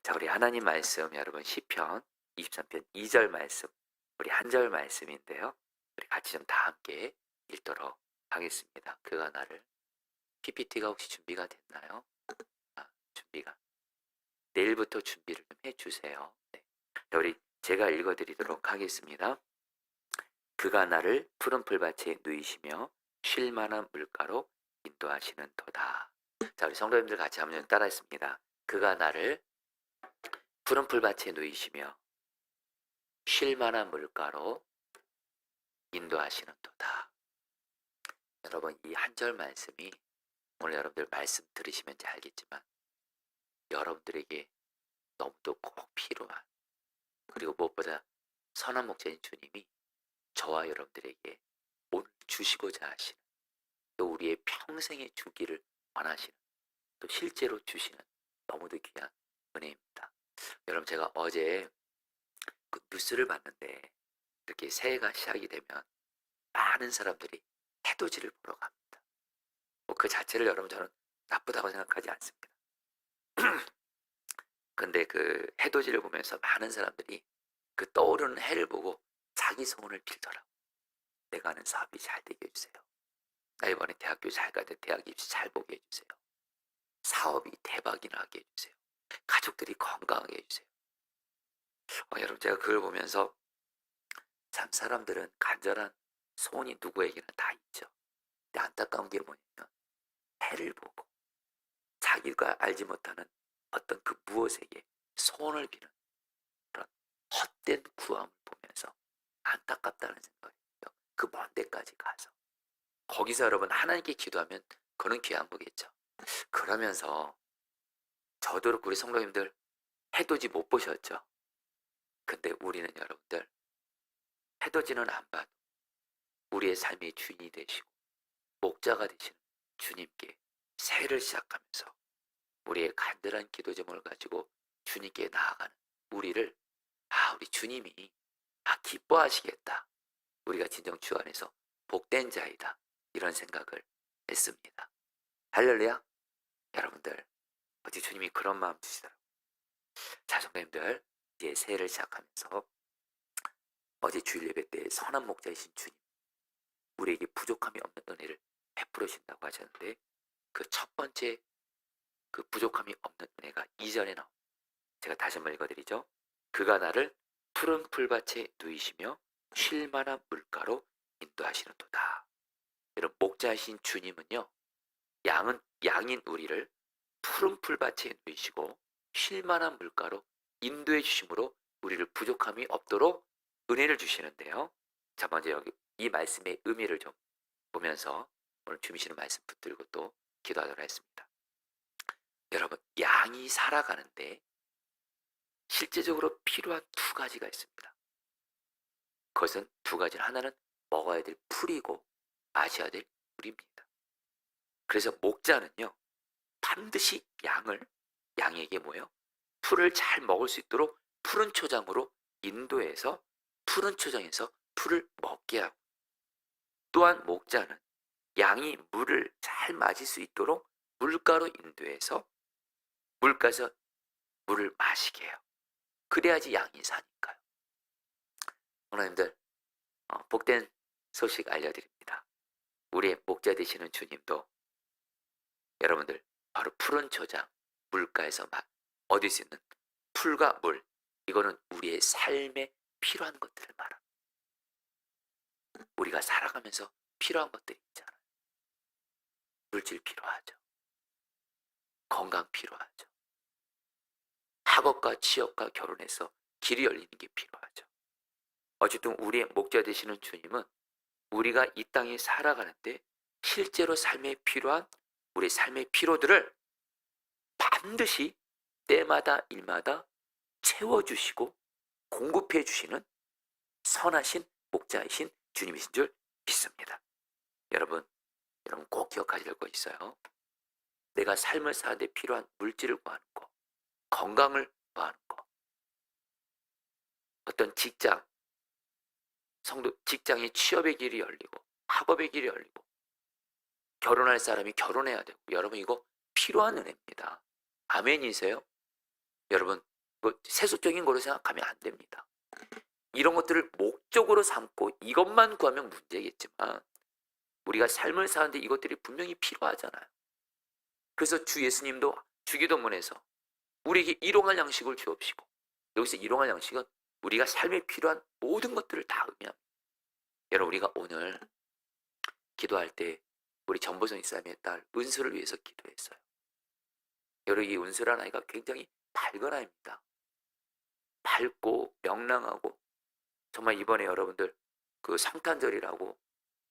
자, 우리 하나님 말씀 여러분 시편 23편 2절 말씀, 우리 한 절 말씀인데요. 우리 같이 좀 다 함께 읽도록 하겠습니다. 그가 나를 PPT가 혹시 준비가 됐나요? 준비가 내일부터 준비를 좀 해주세요. 네. 자, 우리 제가 읽어드리도록 하겠습니다. 그가 나를 푸른 풀밭에 누이시며 쉴 만한 물가로 인도하시는 도다. 자, 우리 성도님들 같이 한번 따라했습니다. 그가 나를 푸른 풀밭에 누이시며 쉴 만한 물가로 인도하시는 도다. 여러분, 이 한 절 말씀이 오늘 여러분들 말씀 들으시면 잘 알겠지만 여러분들에게 너무도 꼭 필요한, 그리고 무엇보다 선한 목자인 주님이 저와 여러분들에게 오늘 주시고자 하시는, 또 우리의 평생에 주기를 원하시는, 또 실제로 주시는 너무도 귀한 은혜입니다. 여러분, 제가 어제 그 뉴스를 봤는데 이렇게 새해가 시작이 되면 많은 사람들이 해돋이를 보러 갑니다. 그 자체를 여러분 저는 나쁘다고 생각하지 않습니다. 근데 그 해돋이를 보면서 많은 사람들이 그 떠오르는 해를 보고 자기 소원을 빌더라고. 내가 하는 사업이 잘 되게 해주세요. 나 이번에 대학교 잘 가야 돼. 대학 입시 잘 보게 해주세요. 사업이 대박이 나게 해주세요. 가족들이 건강하게 해주세요. 여러분, 제가 그걸 보면서 참 사람들은 간절한 소원이 누구에게나 다 있죠. 근데 안타까운 게 뭐냐면 해를 보고 자기가 알지 못하는 어떤 그 무엇에게 소원을 비는 그런 헛된 구함을 보면서 안타깝다는 생각이 들어요. 그 먼 데까지 가서 거기서 여러분 하나님께 기도하면 그는 귀한 거겠죠. 그러면서 저도 그렇고 우리 성도님들 해돋이 못 보셨죠? 근데 우리는 여러분들 해돋이는 안 봐도 우리의 삶의 주인이 되시고 목자가 되시는 주님께 새해를 시작하면서 우리의 간절한 기도 제목을 가지고 주님께 나아가는 우리를 우리 주님이 기뻐하시겠다. 우리가 진정 주 안에서 복된 자이다. 이런 생각을 했습니다. 할렐루야. 여러분들 어디 주님이 그런 마음 주시더라고요. 자, 성도님들 이제 새해를 시작하면서 어제 주일 예배 때 선한 목자이신 주님, 우리에게 부족함이 없는 은혜를 베풀으신다고 하셨는데 그 첫 번째 그 부족함이 없는 은혜가 2절에 나옵니다. 제가 다시 한번 읽어드리죠. 그가 나를 푸른 풀밭에 누이시며 쉴 만한 물가로 인도하시는 도다. 여러분, 목자이신 주님은요, 양인 우리를 푸른 풀밭에 누이시고 쉴 만한 물가로 인도해 주심으로 우리를 부족함이 없도록 은혜를 주시는데요. 자, 먼저 여기 이 말씀의 의미를 좀 보면서 오늘 주시는 말씀 붙들고 또 기도하도록 하겠습니다. 여러분, 양이 살아가는데 실제적으로 필요한 두 가지가 있습니다. 그것은 두 가지. 하나는 먹어야 될 풀이고 마셔야 될 물입니다. 그래서 목자는요, 반드시 양에게 뭐예요? 풀을 잘 먹을 수 있도록 푸른 초장으로 인도해서 푸른 초장에서 풀을 먹게 하고, 또한 목자는 양이 물을 잘 마실 수 있도록 물가로 인도해서 물가에서 물을 마시게 해요. 그래야지 양이 사니까요. 하나님들, 복된 소식 알려드립니다. 우리의 목자 되시는 주님도 여러분들 바로 푸른 초장, 물가에서 얻을 수 있는 풀과 물, 이거는 우리의 삶에 필요한 것들을 말합니다. 우리가 살아가면서 필요한 것들이 있잖아요. 물질 필요하죠. 건강 필요하죠. 학업과 취업과 결혼해서 길이 열리는 게 필요하죠. 어쨌든 우리의 목자 되시는 주님은 우리가 이 땅에 살아가는데 실제로 삶에 필요한 우리 삶의 필요들을 반드시 때마다 일마다 채워주시고 공급해 주시는 선하신 목자이신 주님이신 줄 믿습니다. 여러분 꼭 기억하실 거 있어요. 내가 삶을 사는데 필요한 물질을 구하는 거, 건강을 구하는 거, 어떤 직장의 취업의 길이 열리고 학업의 길이 열리고 결혼할 사람이 결혼해야 되고, 여러분 이거 필요한 은혜입니다. 아멘이세요? 여러분, 세속적인 거로 생각하면 안 됩니다. 이런 것들을 목적으로 삼고 이것만 구하면 문제겠지만 우리가 삶을 사는데 이것들이 분명히 필요하잖아요. 그래서 주 예수님도 주기도문에서 우리에게 일용할 양식을 주옵시고, 여기서 일용할 양식은 우리가 삶에 필요한 모든 것들을 다 의미합니다. 여러분, 우리가 오늘 기도할 때 우리 전보성 이사님의 딸 은수를 위해서 기도했어요. 여러분, 이 은수라는 아이가 굉장히 밝은 아이입니다. 밝고 명랑하고, 정말 이번에 여러분들 그 성탄절이라고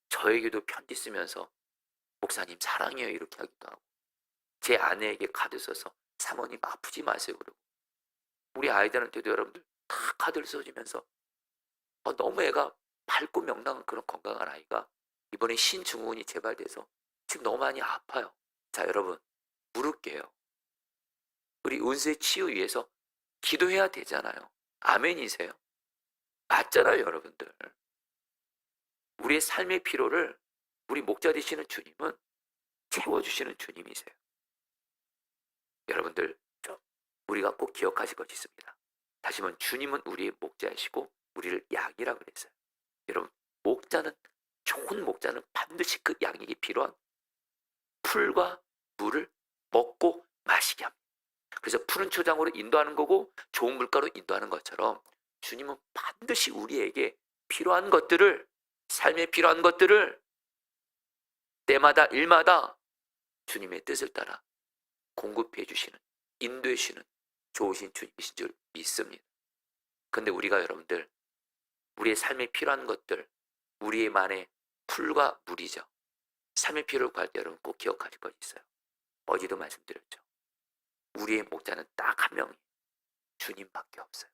저에게도 편지 쓰면서 목사님 사랑해요 이렇게 하기도 하고, 제 아내에게 카드 써서 사모님 아프지 마세요 그러고, 우리 아이들한테도 여러분들 다 카드를 써주면서 너무 애가 밝고 명랑한 그런 건강한 아이가 이번에 신증후군이 재발돼서 지금 너무 많이 아파요. 자, 여러분, 물을게요. 우리 은수의 치유 위해서 기도해야 되잖아요. 아멘이세요? 맞잖아요, 여러분들. 우리의 삶의 피로를 우리 목자 되시는 주님은 채워주시는 주님이세요. 여러분들, 우리가 꼭 기억하실 것이 있습니다. 다시 한번, 주님은 우리의 목자이시고 우리를 양이라고 그랬어요. 여러분, 좋은 목자는 반드시 그 양에게 필요한 풀과 물을 먹고 마시게 합니다. 그래서 푸른 초장으로 인도하는 거고 좋은 물가로 인도하는 것처럼 주님은 반드시 우리에게 필요한 것들을, 삶에 필요한 것들을 때마다 일마다 주님의 뜻을 따라 공급해 주시는, 인도해 주시는 좋으신 주님이신 줄 믿습니다. 근데 우리가 여러분들, 우리의 삶에 필요한 것들, 우리만의 풀과 물이죠. 삶의 필요를 구할 때 여러분 꼭 기억하실 것이 있어요. 어제도 말씀드렸죠. 우리의 목자는 딱 한 명이에요. 주님밖에 없어요.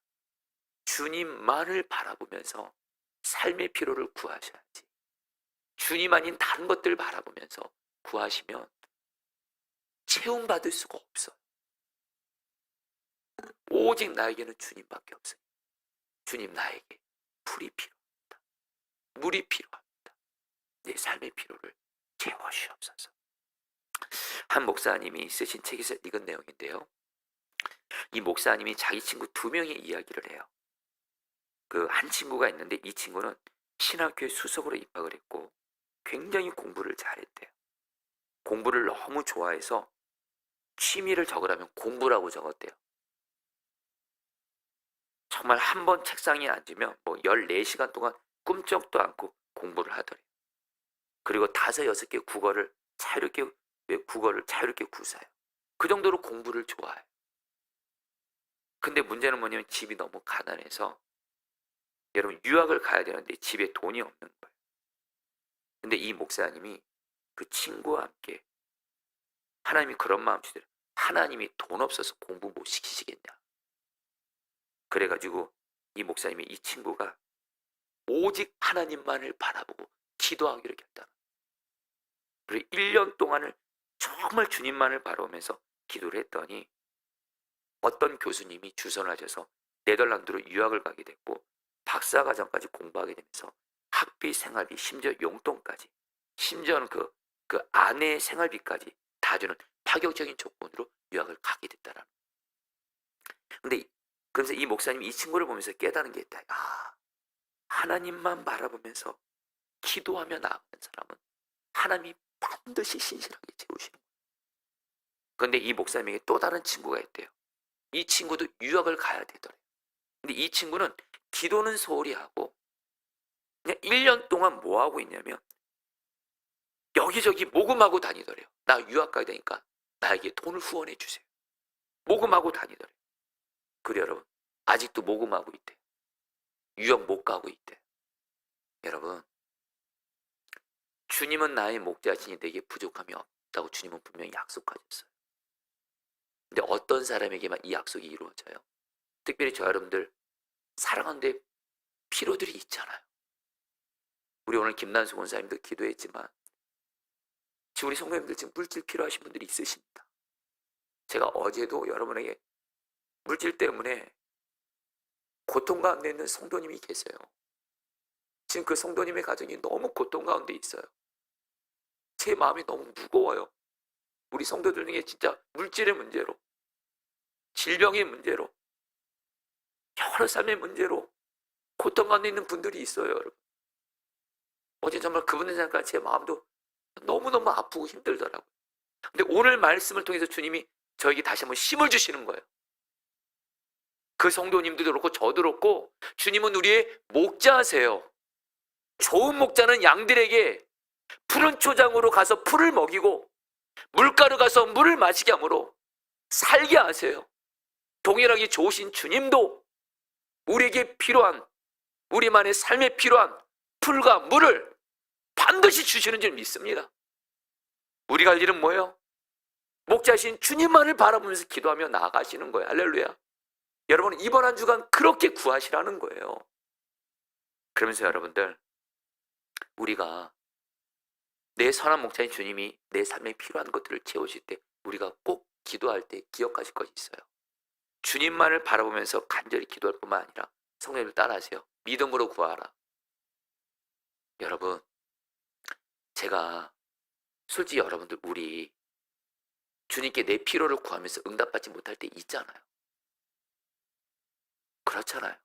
주님만을 바라보면서 삶의 필요를 구하셔야지. 주님 아닌 다른 것들을 바라보면서 구하시면 채움받을 수가 없어요. 오직 나에게는 주님밖에 없어요. 주님, 나에게 풀이 필요합니다. 물이 필요합니다. 내 삶의 필요를 채워주옵소서. 한 목사님이 쓰신 책에서 읽은 내용인데요. 이 목사님이 자기 친구 2명의 이야기를 해요. 그 한 친구가 있는데 이 친구는 신학교에 수석으로 입학을 했고 굉장히 공부를 잘했대요. 공부를 너무 좋아해서 취미를 적으라면 공부라고 적었대요. 정말 한 번 책상에 앉으면 14시간 동안 꿈쩍도 않고 공부를 하더래요. 그리고 5, 6개 국어를 자유롭게 구사해요. 그 정도로 공부를 좋아해요. 근데 문제는 뭐냐면 집이 너무 가난해서 여러분 유학을 가야 되는데 집에 돈이 없는 거예요. 근데 이 목사님이 그 친구와 함께 하나님이 그런 마음 주더래요. 하나님이 돈 없어서 공부 못 시키시겠냐. 그래가지고 이 목사님이 이 친구가 오직 하나님만을 바라보고 기도하기로 결단. 그리고 1년 동안을 정말 주님만을 바라보면서 기도를 했더니 어떤 교수님이 주선하셔서 네덜란드로 유학을 가게 됐고 박사과정까지 공부하게 되면서 학비, 생활비, 심지어 용돈까지, 심지어는 그 아내의 생활비까지 다 주는 파격적인 조건으로 유학을 가게 됐다라는. 근데 그래서 이 목사님이 이 친구를 보면서 깨달은 게 있다. 하나님만 바라보면서 기도하며 나아가는 사람은 하나님이 반드시 신실하게 채우시는 거예요. 그런데 이 목사님에게 또 다른 친구가 있대요. 이 친구도 유학을 가야 되더래요. 근데 이 친구는 기도는 소홀히 하고 그냥 1년 동안 뭐 하고 있냐면 여기저기 모금하고 다니더래요. 나 유학 가야 되니까 나에게 돈을 후원해 주세요. 모금하고 다니더래요. 그래 여러분, 아직도 모금하고 있대요. 유학 못 가고 있대요. 여러분, 주님은 나의 목자시니 내게 부족함이 없다고 주님은 분명히 약속하셨어요. 근데 어떤 사람에게만 이 약속이 이루어져요? 특별히 저 여러분들 사랑하는데 필요들이 있잖아요. 우리 오늘 김난수 권사님도 기도했지만 지금 우리 성도님들 지금 물질 필요하신 분들이 있으십니다. 제가 어제도 여러분에게 물질 때문에 고통 가운데 있는 성도님이 계세요. 지금 그 성도님의 가정이 너무 고통 가운데 있어요. 제 마음이 너무 무거워요. 우리 성도들 중에 진짜 물질의 문제로, 질병의 문제로 여러 삶의 문제로 고통 가운데 있는 분들이 있어요, 여러분. 어제 정말 그분들 생각하니까 제 마음도 너무너무 아프고 힘들더라고요. 근데 오늘 말씀을 통해서 주님이 저에게 다시 한번 힘을 주시는 거예요. 그 성도님들도 그렇고 저도 그렇고 주님은 우리의 목자세요. 좋은 목자는 양들에게 푸른 초장으로 가서 풀을 먹이고 물가로 가서 물을 마시게 하므로 살게 하세요. 동일하게 좋으신 주님도 우리에게 필요한, 우리만의 삶에 필요한 풀과 물을 반드시 주시는 줄 믿습니다. 우리가 할 일은 뭐예요? 목자신 주님만을 바라보면서 기도하며 나아가시는 거예요. 할렐루야. 여러분, 이번 한 주간 그렇게 구하시라는 거예요. 그러면서 여러분들, 우리가 내 선한 목자인 주님이 내 삶에 필요한 것들을 채우실 때 우리가 꼭 기도할 때 기억하실 것이 있어요. 주님만을 바라보면서 간절히 기도할 뿐만 아니라 성령님을 따라하세요. 믿음으로 구하라. 여러분, 제가 솔직히 여러분들, 우리 주님께 내 필요를 구하면서 응답받지 못할 때 있잖아요. 그렇잖아요.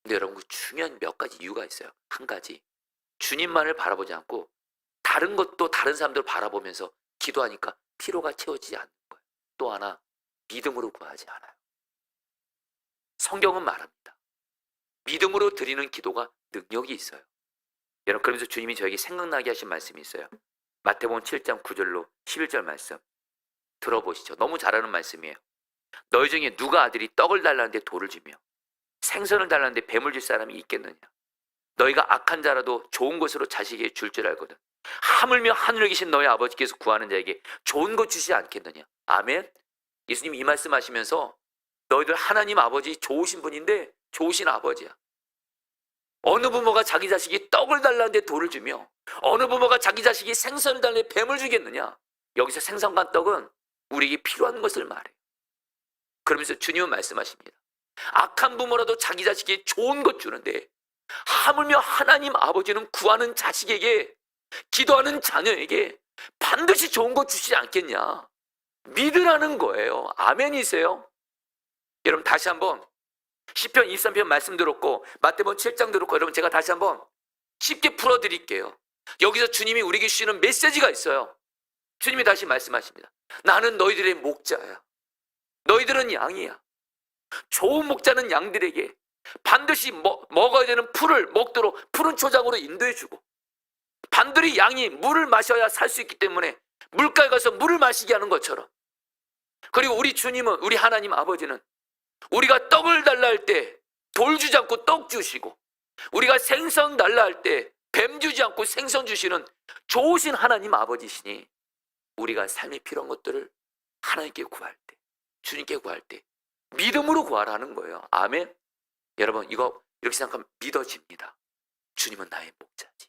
근데 여러분, 그 중요한 몇 가지 이유가 있어요. 한 가지, 주님만을 바라보지 않고 다른 것도 다른 사람들을 바라보면서 기도하니까 필요가 채워지지 않는 거예요. 또 하나, 믿음으로 구하지 않아요. 성경은 말합니다. 믿음으로 드리는 기도가 능력이 있어요. 여러분, 그러면서 주님이 저에게 생각나게 하신 말씀이 있어요. 마태복음 7장 9절로 11절 말씀 들어보시죠. 너무 잘하는 말씀이에요. 너희 중에 누가 아들이 떡을 달라는데 돌을 주며 생선을 달라는데 뱀을 줄 사람이 있겠느냐? 너희가 악한 자라도 좋은 것으로 자식에게 줄 줄 알거든. 하물며 하늘에 계신 너희 아버지께서 구하는 자에게 좋은 것 주시지 않겠느냐? 아멘. 예수님이 이 말씀하시면서 너희들 하나님 아버지 좋으신 분인데 좋으신 아버지야. 어느 부모가 자기 자식이 떡을 달라는데 돌을 주며 어느 부모가 자기 자식이 생선을 달라는데 뱀을 주겠느냐? 여기서 생선과 떡은 우리에게 필요한 것을 말해요. 그러면서 주님은 말씀하십니다. 악한 부모라도 자기 자식에게 좋은 것 주는데 하물며 하나님 아버지는 구하는 자식에게, 기도하는 자녀에게 반드시 좋은 것 주시지 않겠냐? 믿으라는 거예요. 아멘이세요? 여러분, 다시 한번 시편 23편 말씀 들었고 마태복음 7장 들었고, 여러분 제가 다시 한번 쉽게 풀어드릴게요. 여기서 주님이 우리에게 주시는 메시지가 있어요. 주님이 다시 말씀하십니다. 나는 너희들의 목자야. 너희들은 양이야. 좋은 목자는 양들에게 반드시 먹어야 되는 풀을 먹도록 푸른 초장으로 인도해주고, 반드시 양이 물을 마셔야 살 수 있기 때문에 물가에 가서 물을 마시게 하는 것처럼, 그리고 우리 주님은, 우리 하나님 아버지는 우리가 떡을 달라 할 때 돌 주지 않고 떡 주시고, 우리가 생선 달라 할 때 뱀 주지 않고 생선 주시는 좋으신 하나님 아버지시니, 우리가 삶에 필요한 것들을 하나님께 구할 때, 주님께 구할 때 믿음으로 구하라는 거예요. 아멘. 여러분, 이거 이렇게 생각하면 믿어집니다. 주님은 나의 목자지.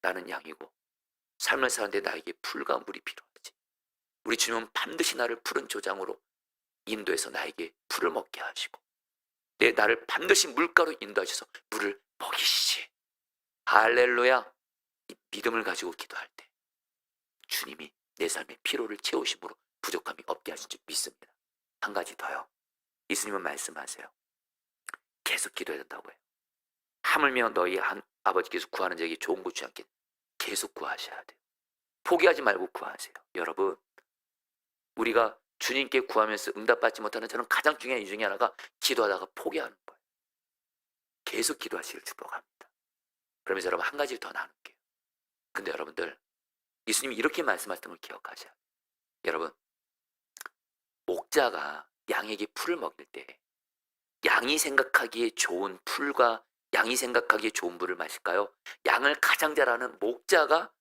나는 양이고 삶을 사는데 나에게 풀과 물이 필요하지. 우리 주님은 반드시 나를 푸른 조장으로 인도해서 나에게 풀을 먹게 하시고, 나를 반드시 물가로 인도하셔서 물을 먹이시지. 할렐루야. 이 믿음을 가지고 기도할 때 주님이 내 삶의 피로를 채우심으로 부족함이 없게 하신 줄 믿습니다. 한 가지 더요. 예수님은 말씀하세요. 계속 기도해야 된다고 해요. 하물며 너희 아버지께서 구하는 자에게 좋은 것 주지 않게 계속 구하셔야 돼요. 포기하지 말고 구하세요. 여러분, 우리가 주님께 구하면서 응답받지 못하는 저는 가장 중요한 이유 중에 하나가 기도하다가 포기하는 거예요. 계속 기도하시길 축복합니다. 그러면서 여러분, 한 가지 더 나눌게요. 근데 여러분들, 예수님이 이렇게 말씀하셨던 걸 기억하셔야 돼요. 여러분, 목자가 양에게 풀을 먹일 때 양이 생각하기에 좋은 풀과 양이 생각하기에 좋은 물을 마실까요? 양을 가장 잘 아는 목자가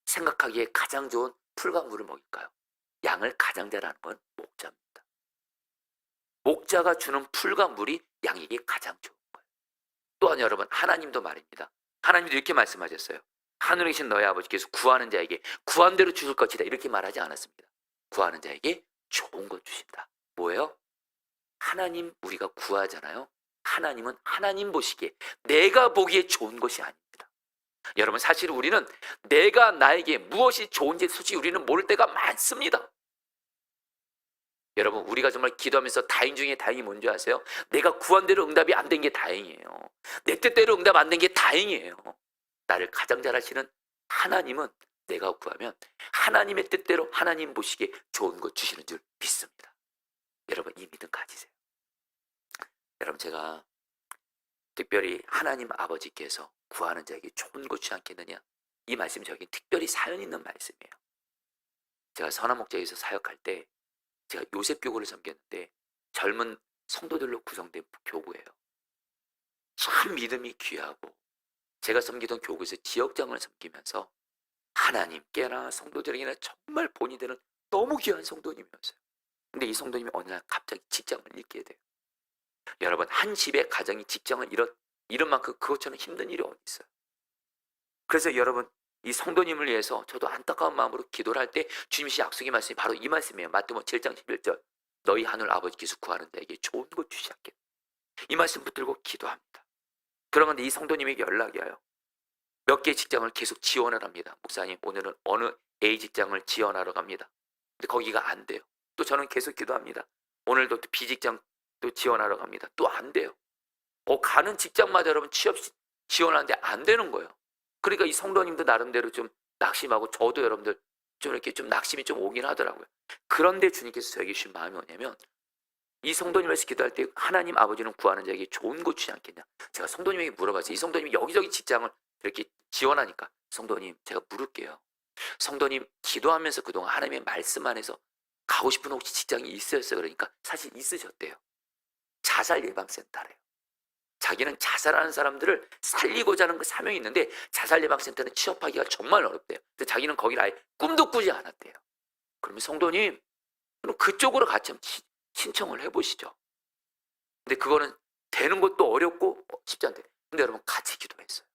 생각하기에 가장 좋은 풀과 물을 먹일까요? 양을 가장 잘 아는 건 목자입니다. 목자가 주는 풀과 물이 양에게 가장 좋은 거예요. 또한 여러분, 하나님도 말입니다. 하나님도 이렇게 말씀하셨어요. 하늘에 계신 너희 아버지께서 구하는 자에게 구한 대로 주실 것이다, 이렇게 말하지 않았습니다. 구하는 자에게 좋은 것 주신다. 뭐예요? 하나님, 우리가 구하잖아요. 하나님은 하나님 보시기에, 내가 보기에 좋은 것이 아닙니다. 여러분, 사실 우리는 내가 나에게 무엇이 좋은지 솔직히 우리는 모를 때가 많습니다. 여러분, 우리가 정말 기도하면서 다행 중에 다행이 뭔지 아세요? 내가 구한 대로 응답이 안 된 게 다행이에요. 내 뜻대로 응답 안 된 게 다행이에요. 나를 가장 잘 아시는 하나님은 내가 구하면 하나님의 뜻대로 하나님 보시기에 좋은 것 주시는 줄 믿습니다. 여러분, 이 믿음 가지세요. 여러분, 제가 특별히 하나님 아버지께서 구하는 자에게 좋은 것 주지 않겠느냐, 이 말씀이 저에게 특별히 사연 있는 말씀이에요. 제가 선한목장에서 사역할 때 제가 요셉 교구를 섬겼는데 젊은 성도들로 구성된 교구예요. 참 믿음이 귀하고, 제가 섬기던 교구에서 지역장을 섬기면서 하나님께나 성도들에게나 정말 본이 되는 너무 귀한 성도님이었어요. 근데 이 성도님이 어느 날 갑자기 직장을 잃게 돼요. 여러분, 한 집에 가정이 직장을 잃은 만큼 그것처럼 힘든 일이 어디 있어요. 그래서 여러분, 이 성도님을 위해서 저도 안타까운 마음으로 기도를 할 때 주님이 약속의 말씀이 바로 이 말씀이에요. 마태복음 7장 11절, 너희 하늘 아버지께서 구하는 자에게 좋은 것 주시지 않겠다. 이 말씀 붙들고 기도합니다. 그러면 이 성도님에게 연락이 와요. 몇 개의 직장을 계속 지원을 합니다. 목사님, 오늘은 어느 A 직장을 지원하러 갑니다. 근데 거기가 안 돼요. 또 저는 계속 기도합니다. 오늘도 또 B 직장 또 지원하러 갑니다. 또 안 돼요. 가는 직장마다 여러분 취업 지원하는데 안 되는 거예요. 그러니까 이 성도님도 나름대로 좀 낙심하고, 저도 여러분들 좀 이렇게 좀 낙심이 좀 오긴 하더라고요. 그런데 주님께서 저에게 주신 마음이 뭐냐면, 이 성도님에서 기도할 때 하나님 아버지는 구하는 자에게 좋은 것 주지 않겠냐. 제가 성도님에게 물어봤어요. 이 성도님이 여기저기 직장을 이렇게 지원하니까, 성도님, 제가 물을게요. 성도님 기도하면서 그동안 하나님의 말씀 안에서 가고 싶은 혹시 직장이 있으셨어요? 그러니까 사실 있으셨대요. 자살 예방센터래요. 자기는 자살하는 사람들을 살리고자 하는 그 사명이 있는데 자살 예방센터는 취업하기가 정말 어렵대요. 근데 자기는 거기를 아예 꿈도 꾸지 않았대요. 그러면 성도님, 그럼 그쪽으로 같이 한번 신청을 해보시죠. 근데 그거는 되는 것도 어렵고 쉽지 않대요. 근데 여러분, 같이 기도했어요.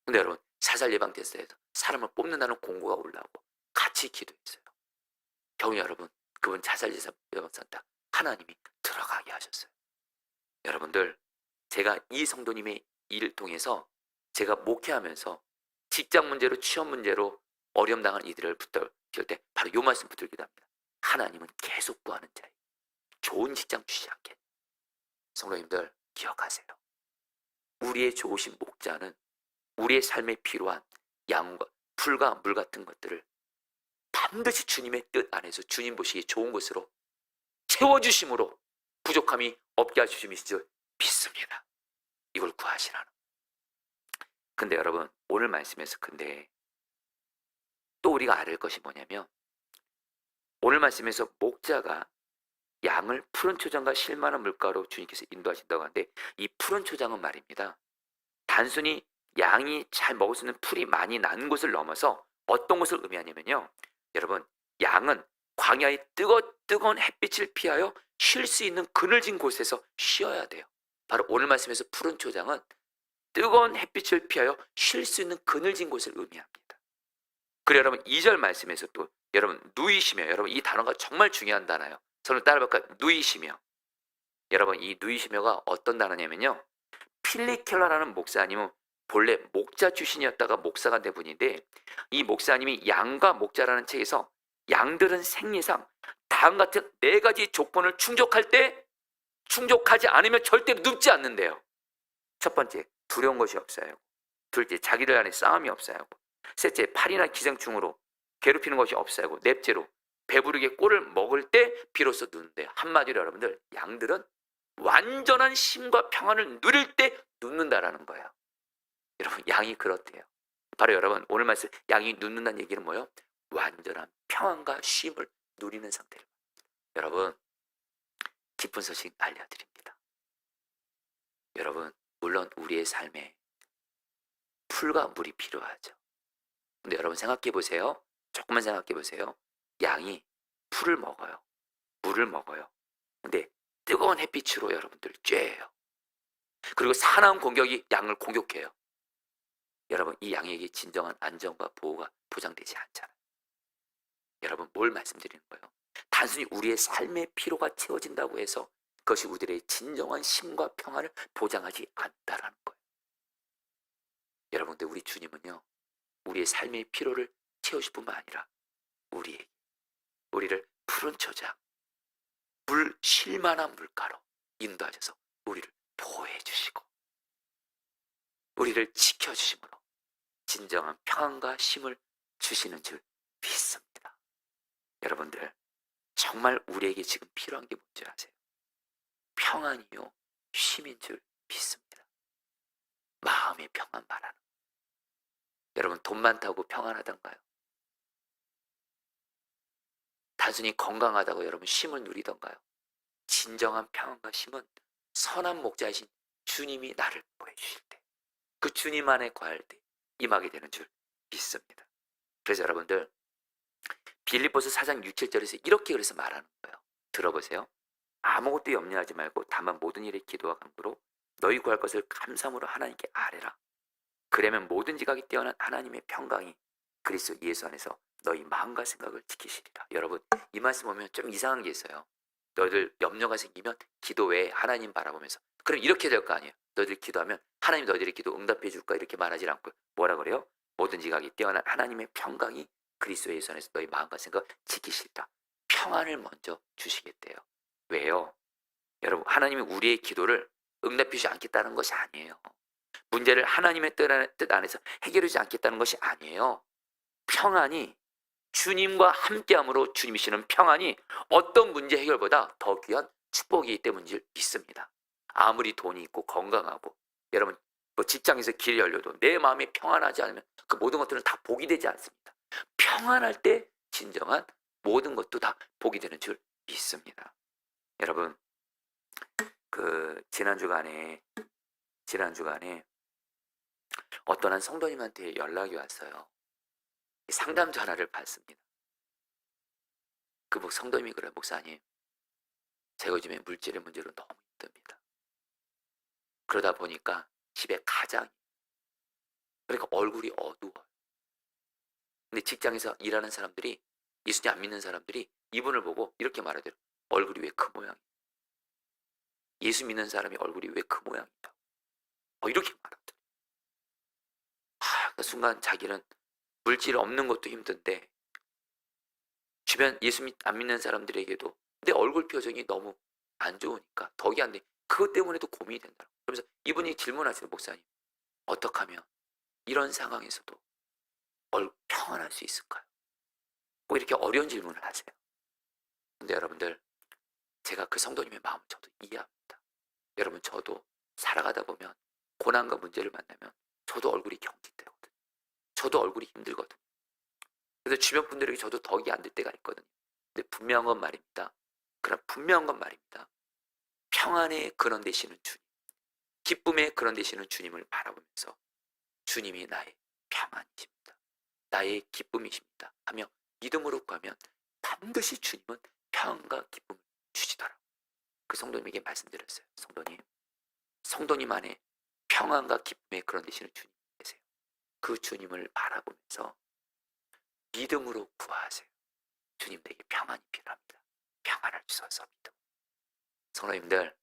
근데 여러분, 자살 예방 테스트에서 사람을 뽑는다는 공고가 올라오고 같이 기도했어요. 경우 여러분, 그분 자살 예방센터 하나님이 들어가게 하셨어요. 여러분들, 제가 이 성도님의 일을 통해서 제가 목회하면서 직장 문제로, 취업 문제로 어려움 당한 이들을 붙들 때 바로 이 말씀 붙들기도 합니다. 하나님은 계속 구하는 자에 좋은 직장 주시지 않게. 성도님들, 기억하세요. 우리의 좋으신 목자는 우리의 삶에 필요한 양과 풀과 물 같은 것들을 반드시 주님의 뜻 안에서 주님 보시기에 좋은 것으로 채워주심으로 부족함이 없게 하시는 줄 믿습니다. 이걸 구하시라는. 근데 여러분, 오늘 말씀에서 근데 또 우리가 알을 것이 뭐냐면, 오늘 말씀에서 목자가 양을 푸른 초장과 실만한 물가로 주님께서 인도하신다고 하는데, 이 푸른 초장은 말입니다, 단순히 양이 잘 먹을 수 있는 풀이 많이 난 곳을 넘어서 어떤 것을 의미하냐면요, 여러분, 양은 광야의 뜨거운 햇빛을 피하여 쉴 수 있는 그늘진 곳에서 쉬어야 돼요. 바로 오늘 말씀에서 푸른 초장은 뜨거운 햇빛을 피하여 쉴 수 있는 그늘진 곳을 의미합니다. 그리고 여러분, 2절 말씀에서 또 여러분, 누이시며, 여러분 이 단어가 정말 중요한 단어예요. 저는 따라볼까요? 누이시며. 여러분, 이 누이시며가 어떤 단어냐면요, 필리켈러라는 목사님은 본래 목자 출신이었다가 목사가 된 분인데, 이 목사님이 양과 목자라는 책에서 양들은 생리상 다음 같은 4가지 조건을 충족할 때 충족하지 않으면 절대로 눕지 않는데요. 첫 번째, 두려운 것이 없어야 하고, 둘째, 자기들 간에 싸움이 없어야 하고, 셋째, 팔이나 기생충으로 괴롭히는 것이 없어야 하고, 넷째로 배부르게 꼴을 먹을 때 비로소 눕는데요. 한마디로 여러분들, 양들은 완전한 쉼과 평안을 누릴 때 눕는다라는 거예요. 여러분, 양이 그렇대요. 바로 여러분, 오늘 말씀 양이 눕는다는 얘기는 뭐예요? 완전한 평안과 쉼을 누리는 상태를. 여러분, 기쁜 소식 알려드립니다. 여러분, 물론 우리의 삶에 풀과 물이 필요하죠. 근데 여러분 생각해 보세요. 조금만 생각해 보세요. 양이 풀을 먹어요. 물을 먹어요. 근데 뜨거운 햇빛으로 여러분들 쬐요. 그리고 사나운 공격이 양을 공격해요. 여러분, 이 양에게 진정한 안정과 보호가 보장되지 않잖아요. 여러분, 뭘 말씀드리는 거예요? 단순히 우리의 삶의 피로가 채워진다고 해서 그것이 우리의 진정한 쉼과 평안을 보장하지 않다라는 거예요. 여러분들, 우리 주님은요, 우리의 삶의 피로를 채우실 뿐만 아니라 우리를 푸른 초장, 물 쉴만한 물가로 인도하셔서 우리를 보호해 주시고 우리를 지켜주심으로 진정한 평안과 쉼을 주시는 줄 믿습니다. 여러분들 정말 우리에게 지금 필요한 게 뭔지 아세요? 평안이요 쉼인 줄 믿습니다. 마음의 평안 말하는 거예요. 여러분 돈 많다고 평안하던가요? 단순히 건강하다고 여러분 쉼을 누리던가요? 진정한 평안과 쉼은 선한 목자이신 주님이 나를 보여주실 때, 그 주님 안에 거할 때 임하게 되는 줄 믿습니다. 그래서 여러분들 빌립보서 4장 6, 7절에서 이렇게 그래서 말하는 거예요. 들어보세요. 아무것도 염려하지 말고 다만 모든 일에 기도와 간구로 너희 구할 것을 감사함으로 하나님께 아뢰라. 그러면 모든 지각이 뛰어난 하나님의 평강이 그리스도 예수 안에서 너희 마음과 생각을 지키시리라. 여러분 이 말씀 보면 좀 이상한 게 있어요. 너희들 염려가 생기면 기도 외에 하나님 바라보면서 그럼 이렇게 될 거 아니에요. 너희들 기도하면 하나님 너희들의 기도 응답해 줄까 이렇게 말하지 않고 뭐라 그래요? 모든 지각이 뛰어난 하나님의 평강이 그리스도 예수 안에서 너희 마음과 생각을 지키시리라. 평안을 먼저 주시겠대요. 왜요? 여러분 하나님이 우리의 기도를 응답해 주지 않겠다는 것이 아니에요. 문제를 하나님의 뜻 안에서 해결해 주지 않겠다는 것이 아니에요. 평안이 주님과 함께함으로 주님이 주시는 평안이 어떤 문제 해결보다 더 귀한 축복이기 때문인지 믿습니다. 아무리 돈이 있고 건강하고 여러분 뭐 직장에서 길이 열려도 내 마음이 평안하지 않으면 그 모든 것들은 다 복이 되지 않습니다. 평안할 때 진정한 모든 것도 다 복이 되는 줄 믿습니다. 여러분 그 지난 주간에 어떤 한 성도님한테 연락이 왔어요. 상담 전화를 받습니다. 그 성도님이 그래요. 목사님, 제가 요즘에 물질의 문제로 너무 힘듭니다. 그러다 보니까 집에 가장이 그러니까 얼굴이 어두워요. 근데 직장에서 일하는 사람들이 예수님 안 믿는 사람들이 이분을 보고 이렇게 말하더래요. 얼굴이 왜 그 모양이야? 예수 믿는 사람이 얼굴이 왜 그 모양이야? 이렇게 말하더래요. 그 순간 자기는 물질 없는 것도 힘든데 주변 예수 안 믿는 사람들에게도 내 얼굴 표정이 너무 안 좋으니까 덕이 안 돼. 그것 때문에도 고민이 된다. 그러면서 이분이 질문하시는 목사님, 어떻게 하면 이런 상황에서도 평안할 수 있을까요? 꼭 이렇게 어려운 질문을 하세요. 근데 여러분들 제가 그 성도님의 마음을 저도 이해합니다. 여러분 저도 살아가다 보면 고난과 문제를 만나면 저도 얼굴이 경직되거든요. 저도 얼굴이 힘들거든요. 그래서 주변 분들에게 저도 덕이 안 될 때가 있거든요. 근데 분명한 건 말입니다. 그럼 분명한 건 말입니다. 평안의 근원 되시는 주님, 기쁨의 근원 되시는 주님을 바라보면서 주님이 나의 평안이십니다. 나의 기쁨이십니다. 하며 믿음으로 가면 반드시 주님은 평안과 기쁨을 주시더라고요. 그 성도님에게 말씀드렸어요. 성도님 안에 평안과 기쁨의 근원 되시는 주님 계세요. 그 주님을 바라보면서 믿음으로 구하세요. 주님 내게 평안이 필요합니다. 평안을 주셔서 믿음. 성도님들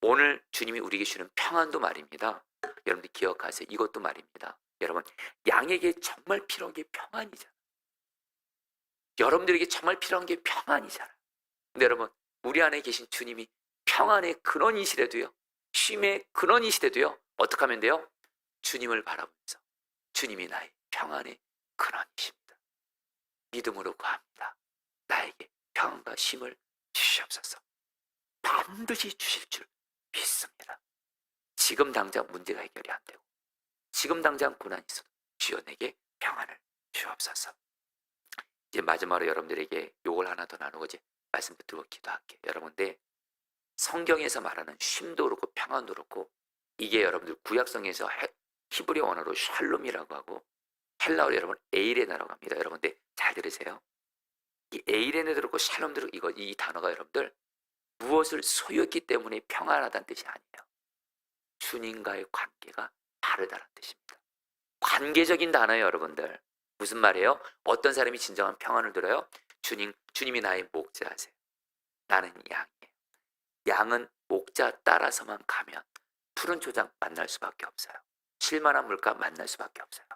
오늘 주님이 우리에게 주는 평안도 말입니다. 여러분들 기억하세요. 이것도 말입니다. 여러분 양에게 정말 필요한 게 평안이잖아요. 여러분들에게 정말 필요한 게 평안이잖아요. 근데 여러분 우리 안에 계신 주님이 평안의 근원이시래도요. 쉼의 근원이시래도요. 어떻게 하면 돼요? 주님을 바라보면서 주님이 나의 평안의 근원이십니다. 믿음으로 구합니다. 나에게 평안과 쉼을 주시옵소서. 반드시 주실 줄 믿습니다. 지금 당장 문제가 해결이 안 되고 지금 당장 고난이 있어도 주여 내게 평안을 주옵소서. 이제 마지막으로 여러분들에게 요걸 하나 더 나누고 이제 말씀 듣고 기도할게요. 여러분들 성경에서 말하는 쉼도 그렇고 평안도 그렇고 이게 여러분들 구약성에서 히브리 언어로 샬롬이라고 하고 헬라어로 여러분 에이레나라고 합니다. 여러분들 잘 들으세요. 이 에이레나 들었고 샬롬 들었고 이 단어가 여러분들 무엇을 소유했기 때문에 평안하다는 뜻이 아니에요. 주님과의 관계가 다르다는 뜻입니다. 관계적인 단어예요, 여러분들. 무슨 말이에요? 어떤 사람이 진정한 평안을 들어요? 주님이 나의 목자세요. 나는 양이에요. 양은 목자 따라서만 가면 푸른 초장 만날 수밖에 없어요. 쉴만한 물가 만날 수밖에 없어요.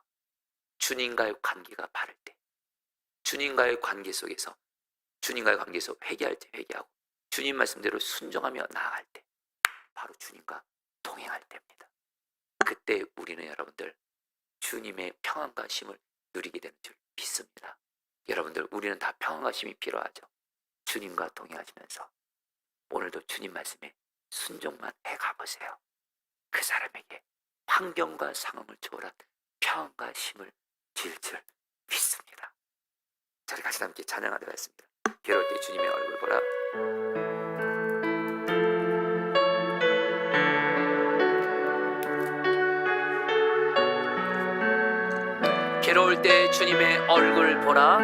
주님과의 관계가 바를 때, 주님과의 관계 속에서 회개할 때 회개하고 주님 말씀대로 순종하며 나아갈 때 바로 주님과 동행할 때입니다. 그때 우리는 여러분들 주님의 평안과 쉼을 누리게 되는 줄 믿습니다. 여러분들, 우리는 다 평안과 쉼이 필요하죠. 주님과 동행하시면서 오늘도 주님 말씀에 순종만 해가보세요. 그 사람에게 환경과 상황을 초월한 평안과 쉼을 줄 줄 믿습니다. 자, 우리 같이 함께 찬양하도록 하겠습니다. 괴로울 때 주님의 얼굴 보라. 괴로울 때 주님의 얼굴 보라.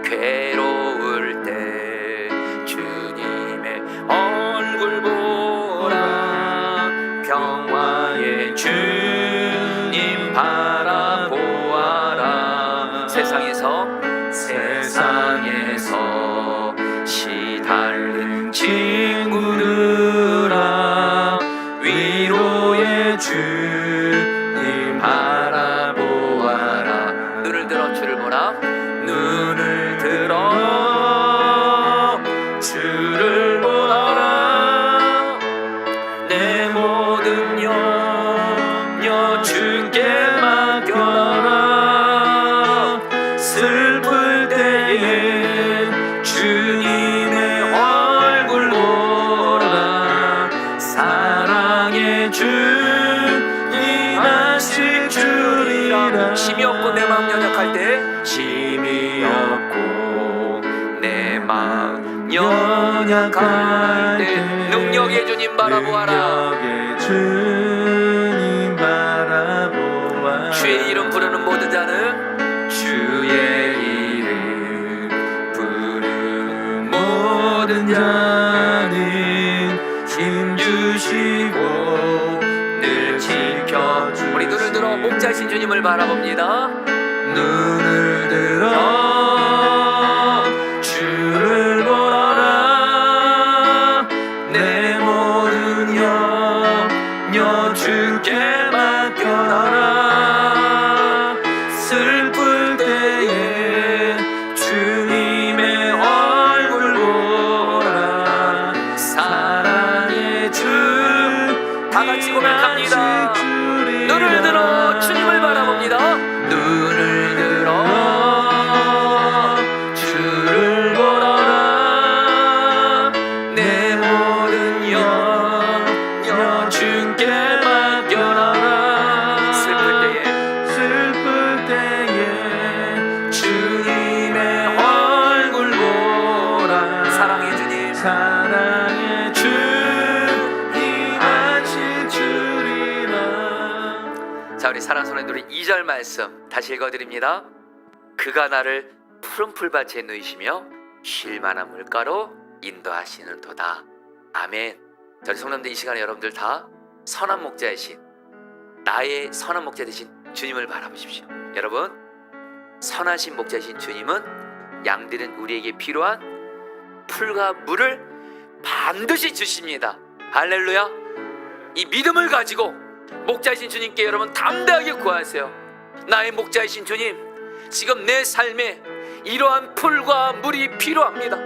괴로울 때 주님의 얼굴 보라. 평화의 주님 바라보아라. 세상에서 시달린 친구들아, 위로의 주님 바라보아라. 눈을 들어 주를 보라. 눈을 들어 주를 보아라. 내 모든 염려 주께 맡겨라. 슬플 때에 주님의 얼굴 보라. 사랑의 주님 아실 줄이라. 힘이 없고 내 마음 연약할 때, 힘이 없고 내 마음 연약할 때 능력의 주님 바라보아라. 주의 이름 부르는 모든 자는, 주의 이름 부르는 모든 자는 힘 주시고 늘 지켜주시고. 우리 눈을 들어 목자이신 주님을 바라봅니다. 눈을 들어 주를 보아라. 내 모든 염려 주께 맡겨라. 슬플 때에 주님의 얼굴 보라. 사랑의 주 다 같이 고백합니다. 눈을 들어 주님을 바라봅니다. 눈을 들어 주를 보라. 내 모든 염려 주께 맡겨라. 슬플 때에 주님의 얼굴 보라. 사랑의 주님, 사랑의 주님 아실 줄이라. 자, 우리 사랑하는 성도님들, 2절 말씀 다시 읽어드립니다. 그가 나를 푸른 풀밭에 누이시며 쉴 만한 물가로 인도하시는도다. 아멘. 자, 우리 성도님들, 이 시간에 여러분들 다 선한 목자이신, 나의 선한 목자 되신 주님을 바라보십시오. 여러분, 선하신 목자이신 주님은 양들은 우리에게 필요한 풀과 물을 반드시 주십니다. 할렐루야. 이 믿음을 가지고 목자이신 주님께 여러분 담대하게 구하세요. 나의 목자이신 주님, 지금 내 삶에 이러한 풀과 물이 필요합니다.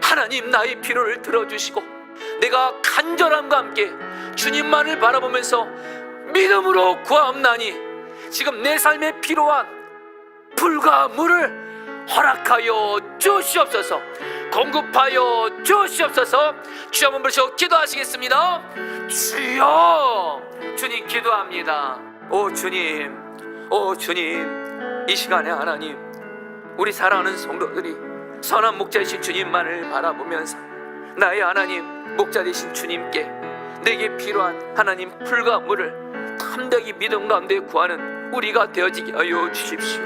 하나님, 나의 필요를 들어주시고 내가 간절함과 함께 주님만을 바라보면서 믿음으로 구하옵나니 지금 내 삶에 필요한 풀과 물을 허락하여 주시옵소서. 공급하여 주시옵소서. 주여 한번 부르시고 기도하시겠습니다. 주여, 주님 기도합니다. 오 주님, 오 주님, 이 시간에 하나님, 우리 사랑하는 성도들이 선한 목자이신 주님만을 바라보면서 나의 하나님 목자 되신 주님께 내게 필요한 하나님 풀과 물을 담대히 믿음 가운데 구하는 우리가 되어지게 하여 주십시오.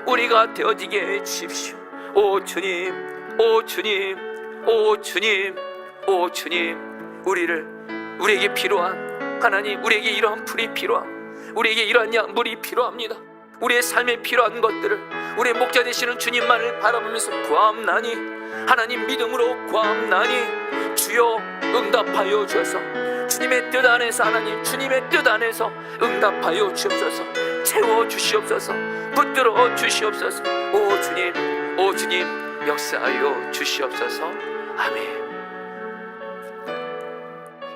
우리가 되어지게 해 주십시오. 오 주님, 오 주님, 오 주님, 오 주님, 우리에게 필요한 하나님, 우리에게 이러한 풀이 필요함, 우리에게 이러한 물이 필요합니다. 우리의 삶에 필요한 것들을 우리의 목자 되시는 주님만을 바라보면서 구하옵나니, 하나님 믿음으로 구하옵나니 주여 응답하여 주셔서 주님의 뜻 안에서, 하나님 주님의 뜻 안에서 응답하여 주옵소서. 채워 주시옵소서. 붙들어 주시옵소서. 오 주님, 오 주님, 역사하여 주시옵소서. 아멘.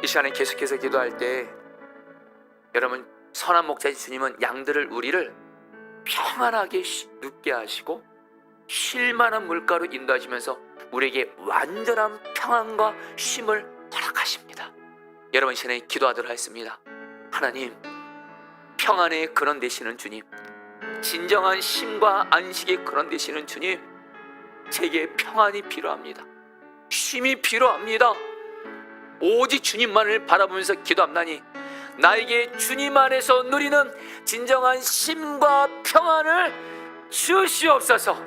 이 시간에 계속해서 기도할 때 여러분, 선한 목자인 주님은 양들을, 우리를 평안하게 눕게 하시고 쉴만한 물가로 인도하시면서 우리에게 완전한 평안과 쉼을 허락하십니다. 여러분, 이 시간에 기도하도록 하겠습니다. 하나님, 평안의 근원 되시는 주님, 진정한 쉼과 안식의 근원 되시는 주님, 제게 평안이 필요합니다. 쉼이 필요합니다. 오직 주님만을 바라보면서 기도합나니 나에게 주님 안에서 누리는 진정한 쉼과 평안을 주시옵소서.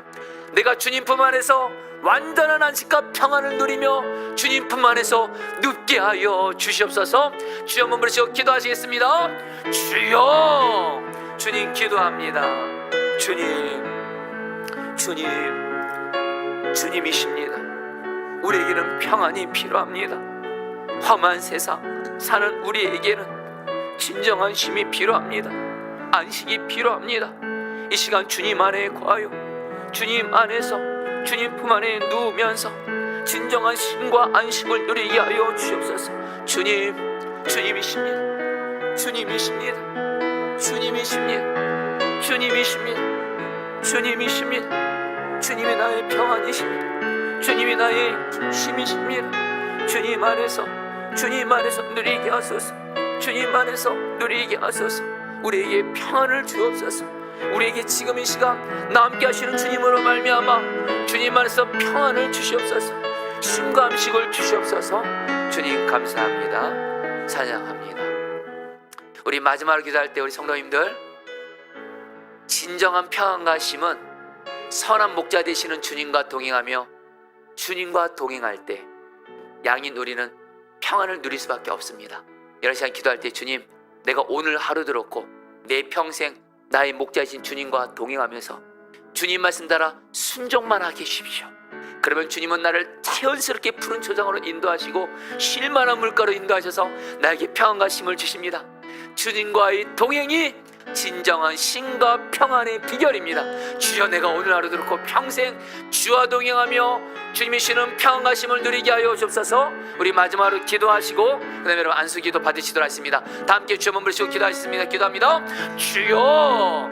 내가 주님 품 안에서 완전한 안식과 평안을 누리며 주님 품 안에서 눕게 하여 주시옵소서. 주여, 한번 부르시고 기도하시겠습니다. 주여, 주님 기도합니다. 주님이십니다. 우리에게는 평안이 필요합니다. 험한 세상 사는 우리에게는 진정한 쉼이 필요합니다. 안식이 필요합니다. 이 시간 주님 안에 거하여 주님 안에서 주님 품 안에 누우면서 진정한 쉼과 안식을 누리게 하여 주옵소서. 주님이십니다. 주님이 나의 평안이십니다. 주님이 나의 쉼이십니다. 주님 안에서 누리게 하소서. 주님 안에서 누리게 하소서. 우리에게 평안을 주옵소서. 우리에게 지금 이 시간 나 함께 하시는 주님으로 말미암아 주님 안에서 평안을 주시옵소서. 쉼과 안식을 주시옵소서. 주님 감사합니다. 찬양합니다. 우리 마지막으로 기도할 때 우리 성도님들, 진정한 평안과 쉼은 선한 목자 되시는 주님과 동행하며 주님과 동행할 때 양인 우리는 평안을 누릴 수밖에 없습니다. 이런 시간 기도할 때, 주님, 내가 오늘 하루 들었고 내 평생 나의 목자이신 주님과 동행하면서 주님 말씀 따라 순종만 하게 해주십시오. 그러면 주님은 나를 자연스럽게 푸른 초장으로 인도하시고 쉴만한 물가로 인도하셔서 나에게 평안과 쉼을 주십니다. 주님과의 동행이 진정한 쉼과 평안의 비결입니다. 주여, 내가 오늘 하루 들었고 평생 주와 동행하며 주님이 주시는 평안과 쉼을 누리게 하여 주옵소서. 우리 마지막으로 기도하시고 그 다음에 여러분 안수기도 받으시도록 하겠습니다. 다 함께 주여 한번 부르시고 기도하겠습니다. 기도합니다. 주여.